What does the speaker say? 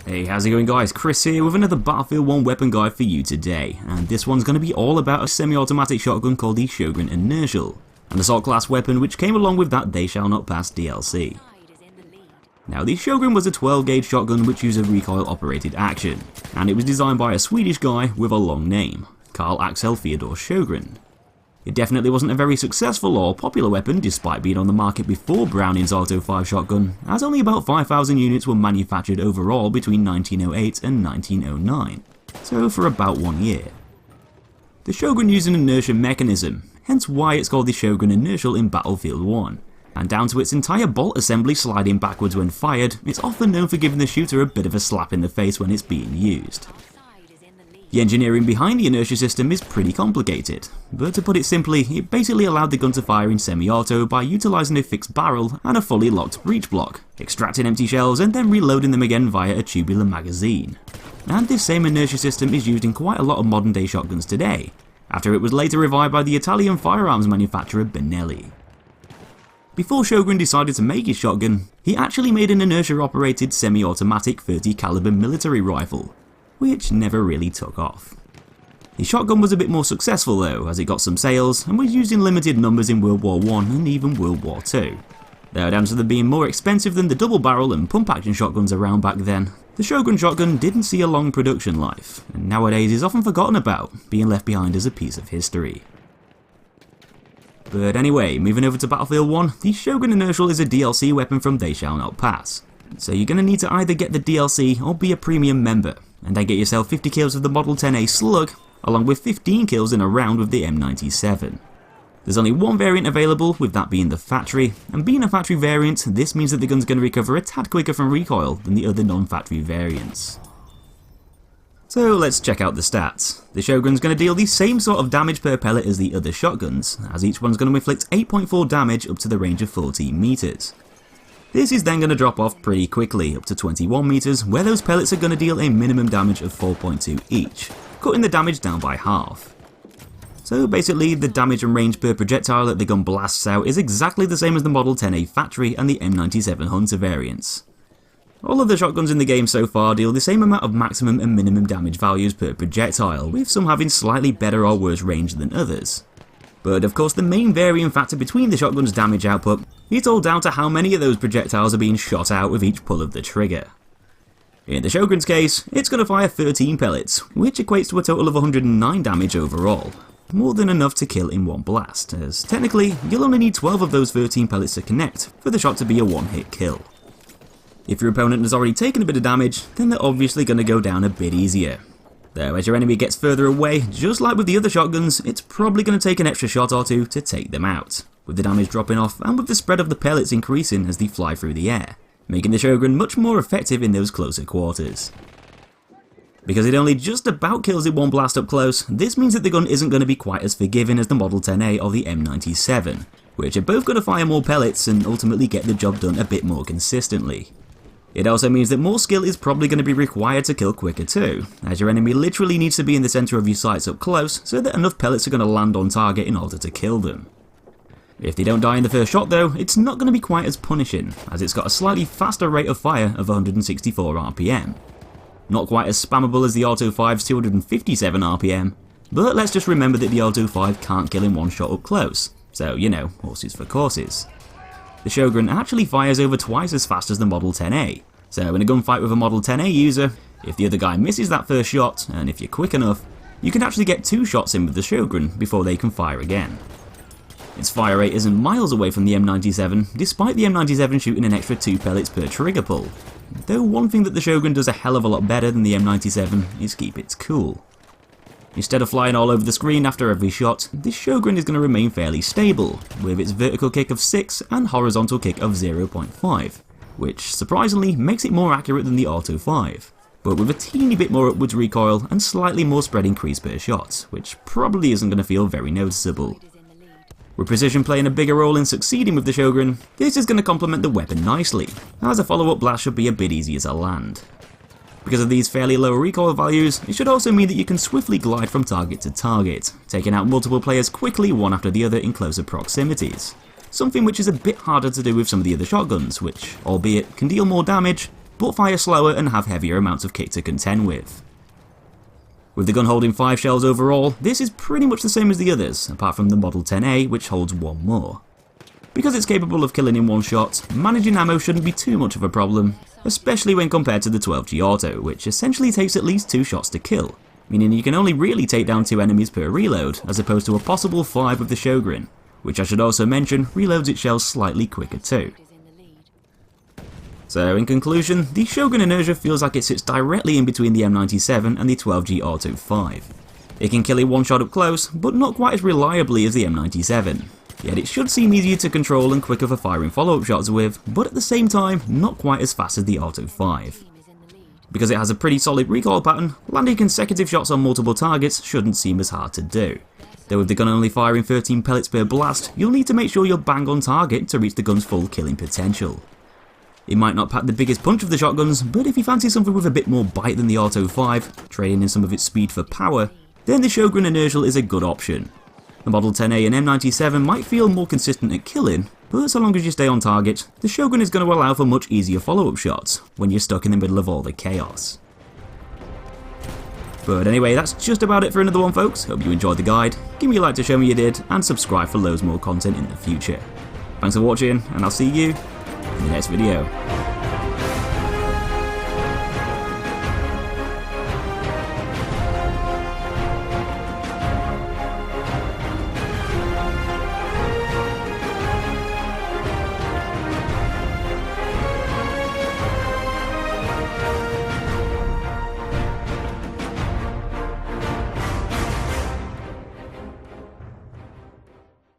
Hey, how's it going guys? Chris here with another Battlefield 1 weapon guide for you today, and this one's going to be all about a semi-automatic shotgun called the Sjogren Inertial, an assault class weapon which came along with that They Shall Not Pass DLC. Now the Sjogren was a 12 gauge shotgun which used a recoil operated action, and it was designed by a Swedish guy with a long name, Carl Axel Theodor Sjogren. It definitely wasn't a very successful or popular weapon despite being on the market before Browning's Auto 5 shotgun, as only about 5,000 units were manufactured overall between 1908 and 1909, so for about 1 year. The Sjogren used an inertia mechanism, hence why it's called the Sjogren Inertial in Battlefield 1, and down to its entire bolt assembly sliding backwards when fired, it's often known for giving the shooter a bit of a slap in the face when it's being used. The engineering behind the inertia system is pretty complicated, but to put it simply, it basically allowed the gun to fire in semi-auto by utilising a fixed barrel and a fully locked breech block, extracting empty shells and then reloading them again via a tubular magazine. And this same inertia system is used in quite a lot of modern day shotguns today, after it was later revived by the Italian firearms manufacturer Benelli. Before Sjogren decided to make his shotgun, he actually made an inertia operated semi-automatic 30 caliber military rifle, which never really took off. His shotgun was a bit more successful though, as it got some sales and was used in limited numbers in World War I and even World War II. Though down to them being more expensive than the double barrel and pump action shotguns around back then, the Sjogren shotgun didn't see a long production life, and nowadays is often forgotten about, being left behind as a piece of history. But anyway, moving over to Battlefield 1, the Sjogren Inertial is a DLC weapon from They Shall Not Pass. So you're going to need to either get the DLC or be a premium member, and then get yourself 50 kills with the Model 10A Slug, along with 15 kills in a round with the M97. There's only one variant available, with that being the Factory, and being a Factory variant, this means that the gun's going to recover a tad quicker from recoil than the other non-Factory variants. So let's check out the stats. The Sjogren's going to deal the same sort of damage per pellet as the other shotguns, as each one's going to inflict 8.4 damage up to the range of 14 meters. This is then going to drop off pretty quickly, up to 21 meters, where those pellets are going to deal a minimum damage of 4.2 each, cutting the damage down by half. So basically, the damage and range per projectile that the gun blasts out is exactly the same as the Model 10A Factory and the M97 Hunter variants. All of the shotguns in the game so far deal the same amount of maximum and minimum damage values per projectile, with some having slightly better or worse range than others. But of course the main varying factor between the shotgun's damage output is all down to how many of those projectiles are being shot out with each pull of the trigger. In the Sjogren's case, it's going to fire 13 pellets, which equates to a total of 109 damage overall. More than enough to kill in one blast, as technically you'll only need 12 of those 13 pellets to connect for the shot to be a one-hit kill. If your opponent has already taken a bit of damage, then they're obviously going to go down a bit easier. Though as your enemy gets further away, just like with the other shotguns, it's probably going to take an extra shot or two to take them out, with the damage dropping off and with the spread of the pellets increasing as they fly through the air, making the Sjogren much more effective in those closer quarters. Because it only just about kills in one blast up close, this means that the gun isn't going to be quite as forgiving as the Model 10A or the M97, which are both going to fire more pellets and ultimately get the job done a bit more consistently. It also means that more skill is probably going to be required to kill quicker too, as your enemy literally needs to be in the centre of your sights up close so that enough pellets are going to land on target in order to kill them. If they don't die in the first shot though, it's not going to be quite as punishing, as it's got a slightly faster rate of fire of 164 RPM. Not quite as spammable as the Auto 5's 257 RPM, but let's just remember that the Auto 5 can't kill in one shot up close, so you know, horses for courses. The Sjogren actually fires over twice as fast as the Model 10A, so in a gunfight with a Model 10A user, if the other guy misses that first shot, and if you're quick enough, you can actually get 2 shots in with the Sjogren before they can fire again. Its fire rate isn't miles away from the M97, despite the M97 shooting an extra 2 pellets per trigger pull, though one thing that the Sjogren does a hell of a lot better than the M97 is keep its cool. Instead of flying all over the screen after every shot, this Sjogren is going to remain fairly stable, with its vertical kick of 6 and horizontal kick of 0.5, which surprisingly makes it more accurate than the Auto 5, but with a teeny bit more upwards recoil and slightly more spread increase per shot, which probably isn't going to feel very noticeable. With precision playing a bigger role in succeeding with the Sjogren, this is going to complement the weapon nicely, as a follow-up blast should be a bit easier to land. Because of these fairly low recoil values, it should also mean that you can swiftly glide from target to target, taking out multiple players quickly one after the other in closer proximities. Something which is a bit harder to do with some of the other shotguns, which, albeit can deal more damage, but fire slower and have heavier amounts of kit to contend with. With the gun holding 5 shells overall, this is pretty much the same as the others, apart from the Model 10A, which holds 1 more. Because it's capable of killing in one shot, managing ammo shouldn't be too much of a problem, especially when compared to the 12G Auto, which essentially takes at least 2 shots to kill, meaning you can only really take down 2 enemies per reload, as opposed to a possible 5 with the Sjogren, which I should also mention reloads its shells slightly quicker too. So in conclusion, the Sjogren Inertia feels like it sits directly in between the M97 and the 12G Auto 5. It can kill in one shot up close, but not quite as reliably as the M97. Yet it should seem easier to control and quicker for firing follow-up shots with, but at the same time, not quite as fast as the Auto 5. Because it has a pretty solid recoil pattern, landing consecutive shots on multiple targets shouldn't seem as hard to do. Though with the gun only firing 13 pellets per blast, you'll need to make sure you're bang on target to reach the gun's full killing potential. It might not pack the biggest punch of the shotguns, but if you fancy something with a bit more bite than the Auto 5, trading in some of its speed for power, then the Sjogren Inertial is a good option. The Model 10A and M97 might feel more consistent at killing, but so long as you stay on target, the Sjogren is going to allow for much easier follow-up shots when you're stuck in the middle of all the chaos. But anyway, that's just about it for another one, folks. Hope you enjoyed the guide, give me a like to show me you did, and subscribe for loads more content in the future. Thanks for watching, and I'll see you in the next video.